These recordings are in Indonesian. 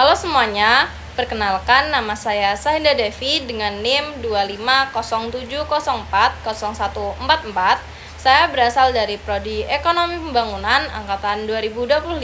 Halo semuanya, perkenalkan nama saya Sahinda Devi dengan NIM 2507040144. Saya berasal dari Prodi Ekonomi Pembangunan angkatan 2025.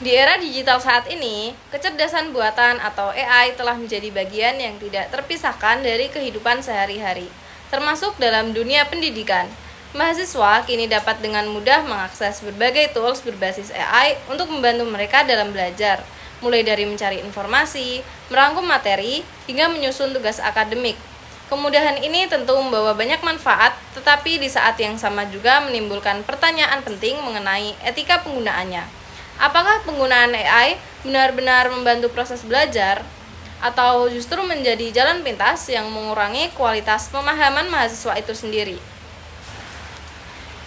Di era digital saat ini, kecerdasan buatan atau AI telah menjadi bagian yang tidak terpisahkan dari kehidupan sehari-hari, termasuk dalam dunia pendidikan. Mahasiswa kini dapat dengan mudah mengakses berbagai tools berbasis AI untuk membantu mereka dalam belajar, mulai dari mencari informasi, merangkum materi, hingga menyusun tugas akademik. Kemudahan ini tentu membawa banyak manfaat, tetapi di saat yang sama juga menimbulkan pertanyaan penting mengenai etika penggunaannya. Apakah penggunaan AI benar-benar membantu proses belajar, atau justru menjadi jalan pintas yang mengurangi kualitas pemahaman mahasiswa itu sendiri?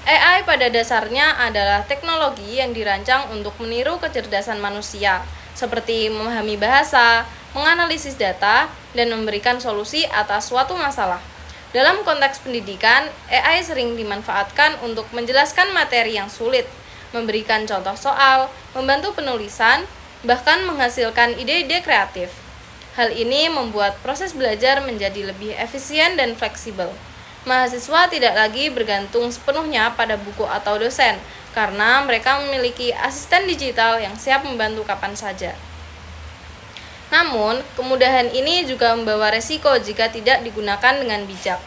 AI pada dasarnya adalah teknologi yang dirancang untuk meniru kecerdasan manusia, seperti memahami bahasa, menganalisis data, dan memberikan solusi atas suatu masalah. Dalam konteks pendidikan, AI sering dimanfaatkan untuk menjelaskan materi yang sulit, memberikan contoh soal, membantu penulisan, bahkan menghasilkan ide-ide kreatif. Hal ini membuat proses belajar menjadi lebih efisien dan fleksibel. Mahasiswa tidak lagi bergantung sepenuhnya pada buku atau dosen, karena mereka memiliki asisten digital yang siap membantu kapan saja. Namun, kemudahan ini juga membawa resiko jika tidak digunakan dengan bijak.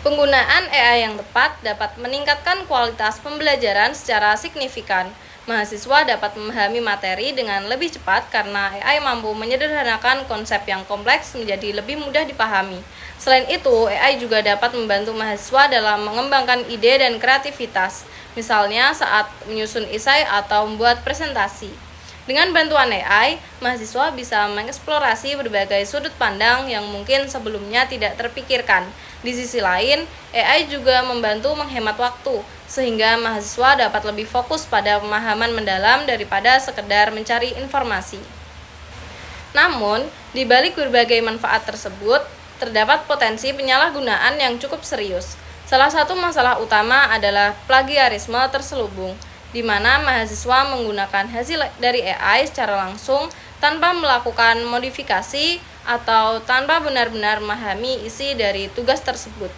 Penggunaan AI yang tepat dapat meningkatkan kualitas pembelajaran secara signifikan. Mahasiswa dapat memahami materi dengan lebih cepat karena AI mampu menyederhanakan konsep yang kompleks menjadi lebih mudah dipahami. Selain itu, AI juga dapat membantu mahasiswa dalam mengembangkan ide dan kreativitas, misalnya saat menyusun esai atau membuat presentasi. Dengan bantuan AI, mahasiswa bisa mengeksplorasi berbagai sudut pandang yang mungkin sebelumnya tidak terpikirkan. Di sisi lain, AI juga membantu menghemat waktu, sehingga mahasiswa dapat lebih fokus pada pemahaman mendalam daripada sekedar mencari informasi. Namun, di balik berbagai manfaat tersebut, terdapat potensi penyalahgunaan yang cukup serius. Salah satu masalah utama adalah plagiarisme terselubung, di mana mahasiswa menggunakan hasil dari AI secara langsung tanpa melakukan modifikasi atau tanpa benar-benar memahami isi dari tugas tersebut.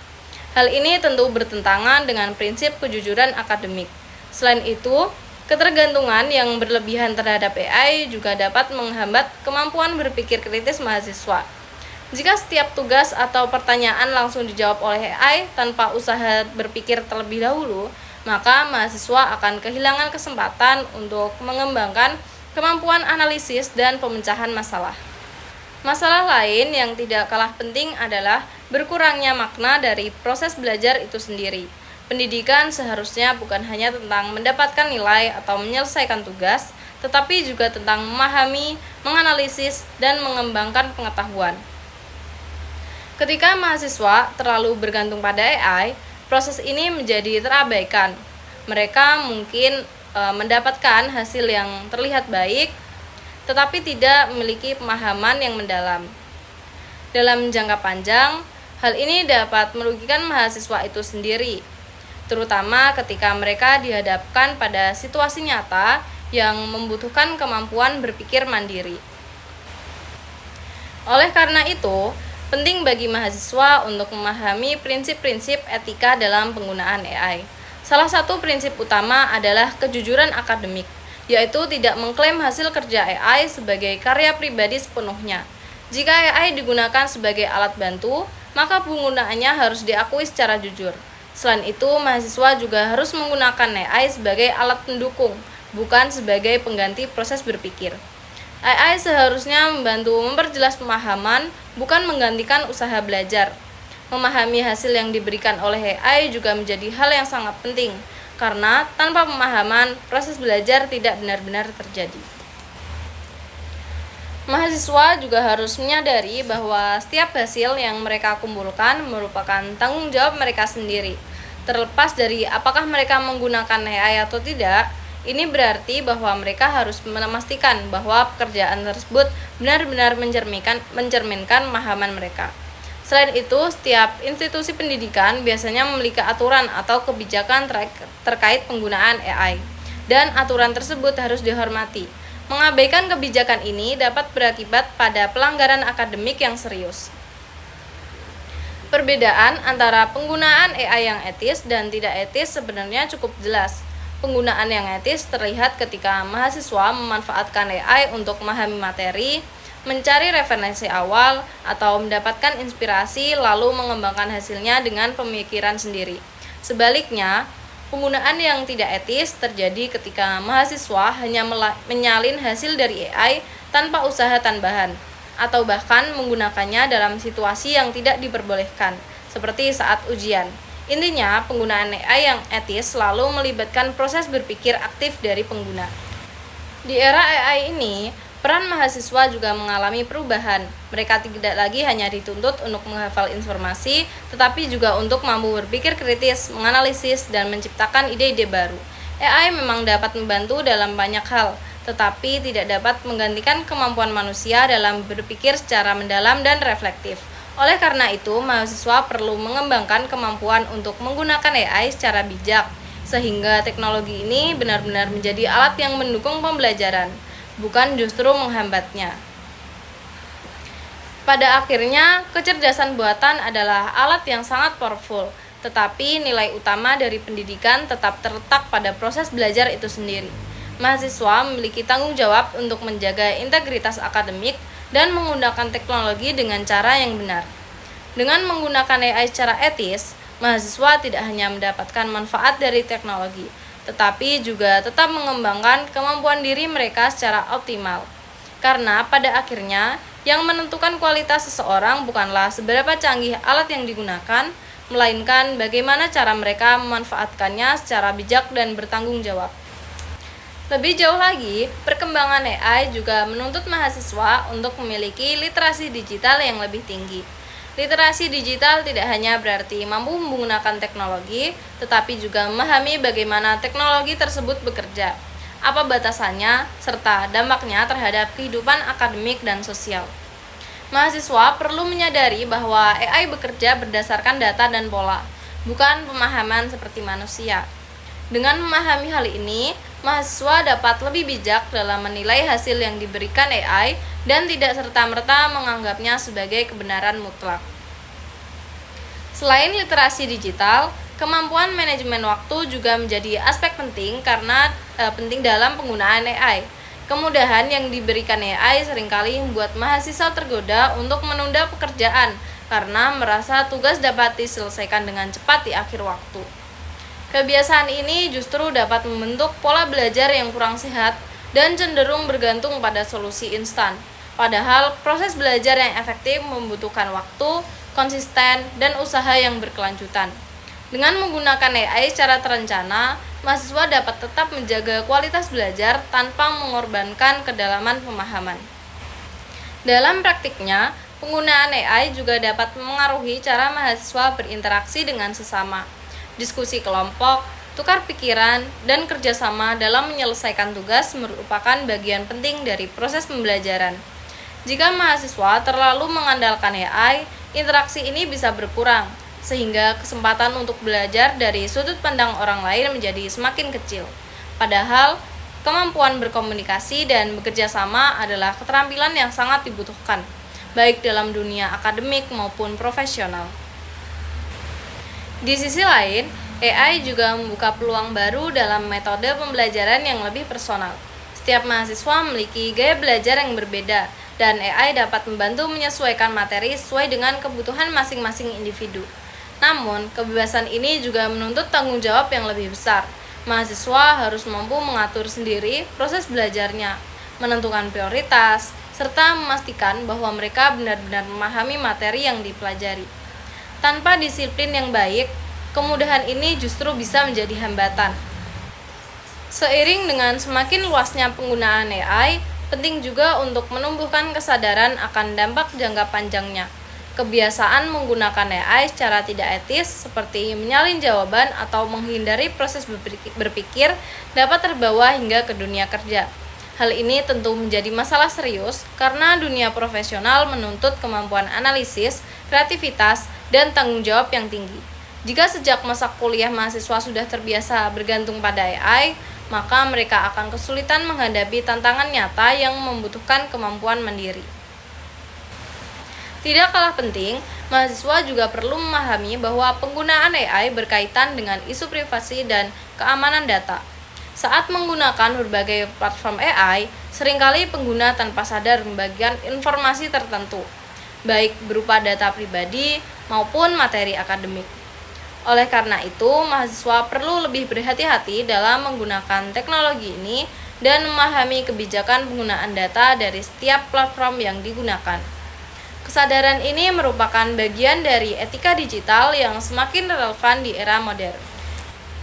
Hal ini tentu bertentangan dengan prinsip kejujuran akademik. Selain itu, ketergantungan yang berlebihan terhadap AI juga dapat menghambat kemampuan berpikir kritis mahasiswa. Jika setiap tugas atau pertanyaan langsung dijawab oleh AI tanpa usaha berpikir terlebih dahulu, maka mahasiswa akan kehilangan kesempatan untuk mengembangkan kemampuan analisis dan pemecahan masalah. Masalah lain yang tidak kalah penting adalah berkurangnya makna dari proses belajar itu sendiri. Pendidikan seharusnya bukan hanya tentang mendapatkan nilai atau menyelesaikan tugas, tetapi juga tentang memahami, menganalisis, dan mengembangkan pengetahuan. Ketika mahasiswa terlalu bergantung pada AI, proses ini menjadi terabaikan. Mereka mungkin mendapatkan hasil yang terlihat baik, tetapi tidak memiliki pemahaman yang mendalam. Dalam jangka panjang, hal ini dapat merugikan mahasiswa itu sendiri, terutama ketika mereka dihadapkan pada situasi nyata yang membutuhkan kemampuan berpikir mandiri. Oleh karena itu, penting bagi mahasiswa untuk memahami prinsip-prinsip etika dalam penggunaan AI. Salah satu prinsip utama adalah kejujuran akademik, yaitu tidak mengklaim hasil kerja AI sebagai karya pribadi sepenuhnya. Jika AI digunakan sebagai alat bantu, maka penggunaannya harus diakui secara jujur. Selain itu, mahasiswa juga harus menggunakan AI sebagai alat pendukung, bukan sebagai pengganti proses berpikir. AI seharusnya membantu memperjelas pemahaman, bukan menggantikan usaha belajar. Memahami hasil yang diberikan oleh AI juga menjadi hal yang sangat penting, karena tanpa pemahaman, proses belajar tidak benar-benar terjadi. Mahasiswa juga harus menyadari bahwa setiap hasil yang mereka kumpulkan merupakan tanggung jawab mereka sendiri. Terlepas dari apakah mereka menggunakan AI atau tidak, ini berarti bahwa mereka harus memastikan bahwa pekerjaan tersebut benar-benar mencerminkan pemahaman mereka. Selain itu, setiap institusi pendidikan biasanya memiliki aturan atau kebijakan terkait penggunaan AI, dan aturan tersebut harus dihormati. Mengabaikan kebijakan ini dapat berakibat pada pelanggaran akademik yang serius. Perbedaan antara penggunaan AI yang etis dan tidak etis sebenarnya cukup jelas. Penggunaan yang etis terlihat ketika mahasiswa memanfaatkan AI untuk memahami materi, mencari referensi awal, atau mendapatkan inspirasi lalu mengembangkan hasilnya dengan pemikiran sendiri. Sebaliknya, penggunaan yang tidak etis terjadi ketika mahasiswa hanya menyalin hasil dari AI tanpa usaha tambahan, atau bahkan menggunakannya dalam situasi yang tidak diperbolehkan, seperti saat ujian. Intinya, penggunaan AI yang etis selalu melibatkan proses berpikir aktif dari pengguna. Di era AI ini, peran mahasiswa juga mengalami perubahan. Mereka tidak lagi hanya dituntut untuk menghafal informasi, tetapi juga untuk mampu berpikir kritis, menganalisis, dan menciptakan ide-ide baru. AI memang dapat membantu dalam banyak hal, tetapi tidak dapat menggantikan kemampuan manusia dalam berpikir secara mendalam dan reflektif. Oleh karena itu, mahasiswa perlu mengembangkan kemampuan untuk menggunakan AI secara bijak, sehingga teknologi ini benar-benar menjadi alat yang mendukung pembelajaran, bukan justru menghambatnya. Pada akhirnya, kecerdasan buatan adalah alat yang sangat powerful, tetapi nilai utama dari pendidikan tetap terletak pada proses belajar itu sendiri. Mahasiswa memiliki tanggung jawab untuk menjaga integritas akademik dan menggunakan teknologi dengan cara yang benar. Dengan menggunakan AI secara etis, mahasiswa tidak hanya mendapatkan manfaat dari teknologi, tetapi juga tetap mengembangkan kemampuan diri mereka secara optimal. Karena pada akhirnya, yang menentukan kualitas seseorang bukanlah seberapa canggih alat yang digunakan, melainkan bagaimana cara mereka memanfaatkannya secara bijak dan bertanggung jawab. Lebih jauh lagi, perkembangan AI juga menuntut mahasiswa untuk memiliki literasi digital yang lebih tinggi. Literasi digital tidak hanya berarti mampu menggunakan teknologi, tetapi juga memahami bagaimana teknologi tersebut bekerja, apa batasannya, serta dampaknya terhadap kehidupan akademik dan sosial. Mahasiswa perlu menyadari bahwa AI bekerja berdasarkan data dan pola, bukan pemahaman seperti manusia. Dengan memahami hal ini, mahasiswa dapat lebih bijak dalam menilai hasil yang diberikan AI dan tidak serta-merta menganggapnya sebagai kebenaran mutlak. Selain literasi digital, kemampuan manajemen waktu juga menjadi aspek penting karena penting dalam penggunaan AI. Kemudahan yang diberikan AI seringkali membuat mahasiswa tergoda untuk menunda pekerjaan karena merasa tugas dapat diselesaikan dengan cepat di akhir waktu. Kebiasaan ini justru dapat membentuk pola belajar yang kurang sehat dan cenderung bergantung pada solusi instan. Padahal proses belajar yang efektif membutuhkan waktu, konsisten, dan usaha yang berkelanjutan. Dengan menggunakan AI secara terencana, mahasiswa dapat tetap menjaga kualitas belajar tanpa mengorbankan kedalaman pemahaman. Dalam praktiknya, penggunaan AI juga dapat mengaruhi cara mahasiswa berinteraksi dengan sesama. Diskusi kelompok, tukar pikiran, dan kerjasama dalam menyelesaikan tugas merupakan bagian penting dari proses pembelajaran. Jika mahasiswa terlalu mengandalkan AI, interaksi ini bisa berkurang, sehingga kesempatan untuk belajar dari sudut pandang orang lain menjadi semakin kecil. Padahal, kemampuan berkomunikasi dan bekerja sama adalah keterampilan yang sangat dibutuhkan, baik dalam dunia akademik maupun profesional. Di sisi lain, AI juga membuka peluang baru dalam metode pembelajaran yang lebih personal. Setiap mahasiswa memiliki gaya belajar yang berbeda, dan AI dapat membantu menyesuaikan materi sesuai dengan kebutuhan masing-masing individu. Namun, kebebasan ini juga menuntut tanggung jawab yang lebih besar. Mahasiswa harus mampu mengatur sendiri proses belajarnya, menentukan prioritas, serta memastikan bahwa mereka benar-benar memahami materi yang dipelajari. Tanpa disiplin yang baik, kemudahan ini justru bisa menjadi hambatan. Seiring dengan semakin luasnya penggunaan AI, penting juga untuk menumbuhkan kesadaran akan dampak jangka panjangnya. Kebiasaan menggunakan AI secara tidak etis, seperti menyalin jawaban atau menghindari proses berpikir, dapat terbawa hingga ke dunia kerja. Hal ini tentu menjadi masalah serius karena dunia profesional menuntut kemampuan analisis, kreativitas, dan tanggung jawab yang tinggi. Jika sejak masa kuliah mahasiswa sudah terbiasa bergantung pada AI, maka mereka akan kesulitan menghadapi tantangan nyata yang membutuhkan kemampuan mandiri. Tidak kalah penting, mahasiswa juga perlu memahami bahwa penggunaan AI berkaitan dengan isu privasi dan keamanan data. Saat menggunakan berbagai platform AI, seringkali pengguna tanpa sadar membagikan informasi tertentu, baik berupa data pribadi maupun materi akademik. Oleh karena itu, mahasiswa perlu lebih berhati-hati dalam menggunakan teknologi ini dan memahami kebijakan penggunaan data dari setiap platform yang digunakan. Kesadaran ini merupakan bagian dari etika digital yang semakin relevan di era modern.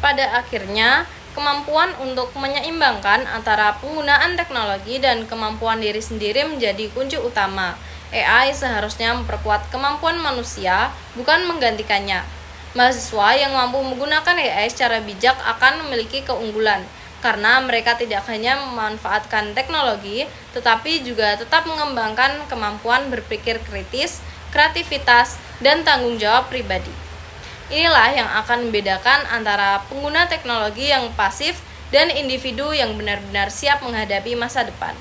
Pada akhirnya, kemampuan untuk menyeimbangkan antara penggunaan teknologi dan kemampuan diri sendiri menjadi kunci utama. AI seharusnya memperkuat kemampuan manusia, bukan menggantikannya. Mahasiswa yang mampu menggunakan AI secara bijak akan memiliki keunggulan, karena mereka tidak hanya memanfaatkan teknologi, tetapi juga tetap mengembangkan kemampuan berpikir kritis, kreativitas, dan tanggung jawab pribadi. Inilah yang akan membedakan antara pengguna teknologi yang pasif dan individu yang benar-benar siap menghadapi masa depan.